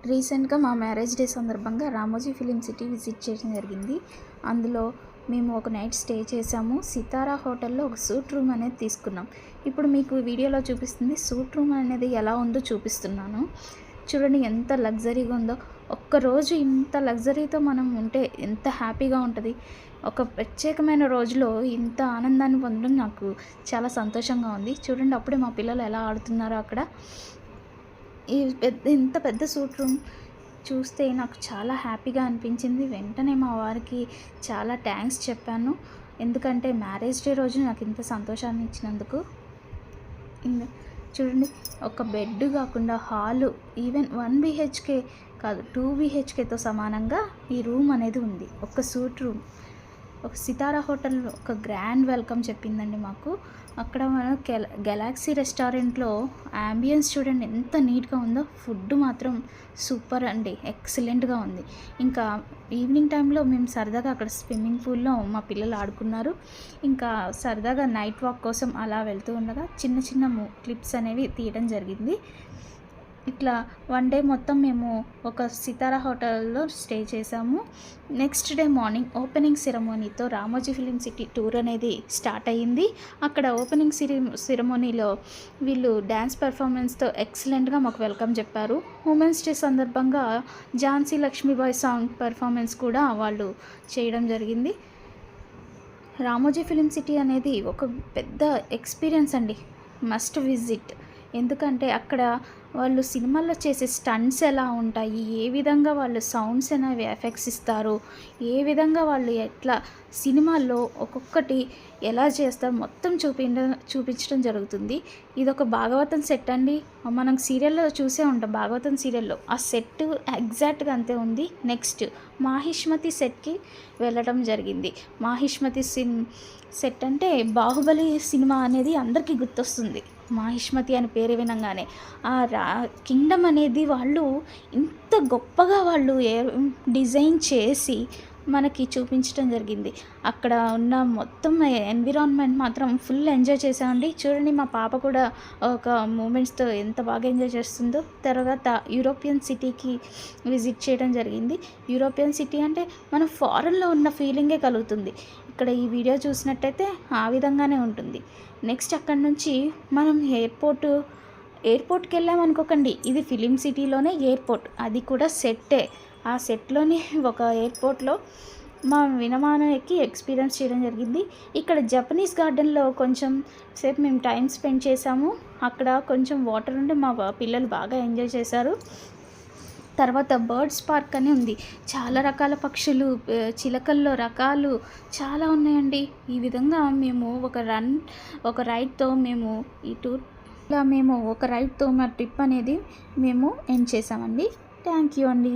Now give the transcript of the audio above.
రీసెంట్గా మా marriage day సందర్భంగా రామోజీ ఫిలిం సిటీ విజిట్ చేయడం జరిగింది. అందులో మేము ఒక నైట్ స్టే చేసాము. సితారా హోటల్లో ఒక సూట్ రూమ్ అనేది తీసుకున్నాం. ఇప్పుడు మీకు వీడియోలో చూపిస్తుంది సూట్ రూమ్ అనేది ఎలా ఉందో చూపిస్తున్నాను. చూడండి ఎంత లగ్జరీగా ఉందో. ఒక్కరోజు ఇంత లగ్జరీతో మనం ఉంటే ఎంత హ్యాపీగా ఉంటుంది. ఒక ప్రత్యేకమైన రోజులో ఇంత ఆనందాన్ని పొందడం నాకు చాలా సంతోషంగా ఉంది. చూడండి అప్పుడే మా పిల్లలు ఎలా ఆడుతున్నారో అక్కడ. ఇంత పెద్ద సూట్ రూమ్ చూస్తే నాకు చాలా హ్యాపీగా అనిపించింది. వెంటనే మా వారికి చాలా థ్యాంక్స్ చెప్పాను. ఎందుకంటే మ్యారేజ్ డే రోజు నాకు ఇంత సంతోషాన్ని ఇచ్చినందుకు. చూడండి ఒక బెడ్ కాకుండా హాలు ఈవెన్ 1 BHK కాదు 2 BHKతో సమానంగా ఈ రూమ్ అనేది ఉంది. ఒక సూట్ రూమ్. ఒక సితారా హోటల్ ఒక గ్రాండ్ వెల్కమ్ చెప్పిందండి మాకు. అక్కడ మనం గెలాక్సీ రెస్టారెంట్లో యాంబియన్స్ చూడండి ఎంత నీట్గా ఉందో. ఫుడ్ మాత్రం సూపర్ అండి, ఎక్సలెంట్గా ఉంది. ఇంకా ఈవినింగ్ టైంలో మేము సరదాగా అక్కడ స్విమ్మింగ్ పూల్లో మా పిల్లలు ఆడుకున్నారు. ఇంకా సరదాగా నైట్ వాక్ కోసం అలా వెళ్తూ ఉండగా చిన్న చిన్న క్లిప్స్ అనేవి తీయడం జరిగింది. ఇట్లా 1 డే మొత్తం మేము ఒక సితారా హోటల్లో స్టే చేసాము. నెక్స్ట్ డే మార్నింగ్ ఓపెనింగ్ సెరమోనీతో రామోజీ ఫిలిం సిటీ టూర్ అనేది స్టార్ట్ అయ్యింది. అక్కడ ఓపెనింగ్ సెరమోనీలో వీళ్ళు డ్యాన్స్ పెర్ఫార్మెన్స్తో ఎక్సలెంట్గా మాకు వెల్కమ్ చెప్పారు. ఉమెన్స్ డే సందర్భంగా ఝాన్సీ లక్ష్మీబాయి సాంగ్ పెర్ఫార్మెన్స్ కూడా వాళ్ళు చేయడం జరిగింది. రామోజీ ఫిలిం సిటీ అనేది ఒక పెద్ద ఎక్స్పీరియన్స్ అండి, మస్ట్ విజిట్. ఎందుకంటే అక్కడ వాళ్ళు సినిమాల్లో చేసే స్టంట్స్ ఎలా ఉంటాయి, ఏ విధంగా వాళ్ళు సౌండ్స్ అనేవి ఎఫెక్ట్స్ ఇస్తారు, ఏ విధంగా వాళ్ళు ఎట్లా సినిమాల్లో ఒక్కొక్కటి ఎలా చేస్తారు మొత్తం చూపించడం జరుగుతుంది. ఇది ఒక భాగవతం సెట్ అండి. మనం సీరియల్లో చూసే ఉంటాం, భాగవతం సీరియల్లో ఆ సెట్ ఎగ్జాక్ట్గా అంతే ఉంది. నెక్స్ట్ మాహిష్మతి సెట్కి వెళ్ళడం జరిగింది. మాహిష్మతి సెట్ అంటే బాహుబలి సినిమా అనేది అందరికీ గుర్తొస్తుంది. మాహిష్మతి అని పేరు వినంగానే ఆ కింగ్డమ్ అనేది వాళ్ళు ఇంత గొప్పగా వాళ్ళు డిజైన్ చేసి మనకి చూపించడం జరిగింది. అక్కడ ఉన్న మొత్తం ఎన్విరాన్మెంట్ మాత్రం ఫుల్ ఎంజాయ్ చేసామండి. చూడండి మా పాప కూడా ఒక మూమెంట్స్తో ఎంత బాగా ఎంజాయ్ చేస్తుందో. తర్వాత యూరోపియన్ సిటీకి విజిట్ చేయడం జరిగింది. యూరోపియన్ సిటీ అంటే మనం ఫారెన్లో ఉన్న ఫీలింగే కలుగుతుంది. ఇక్కడ ఈ వీడియో చూసినట్టయితే ఆ విధంగానే ఉంటుంది. నెక్స్ట్ అక్కడ నుంచి మనం ఎయిర్పోర్ట్కి వెళ్ళామనుకోకండి, ఇది ఫిలిం సిటీలోనే ఎయిర్పోర్ట్, అది కూడా సెట్టే. ఆ సెట్లోని ఒక ఎయిర్పోర్ట్లో మా విమానం ఎక్కి ఎక్స్పీరియన్స్ చేయడం జరిగింది. ఇక్కడ జపనీస్ గార్డెన్లో కొంచెం సేపు మేము టైం స్పెండ్ చేసాము. అక్కడ కొంచెం వాటర్ ఉంటే మా పిల్లలు బాగా ఎంజాయ్ చేశారు. తర్వాత బర్డ్స్ పార్క్ అని ఉంది. చాలా రకాల పక్షులు, చిలకల్లో రకాలు చాలా ఉన్నాయండి. ఈ విధంగా మేము ఒక రైడ్తో మేము ఈ టూర్ ఇలా మేము ఒక రైడ్తో మా ట్రిప్ అనేది మేము ఎండ్ చేసామండి. థ్యాంక్ యూ అండి.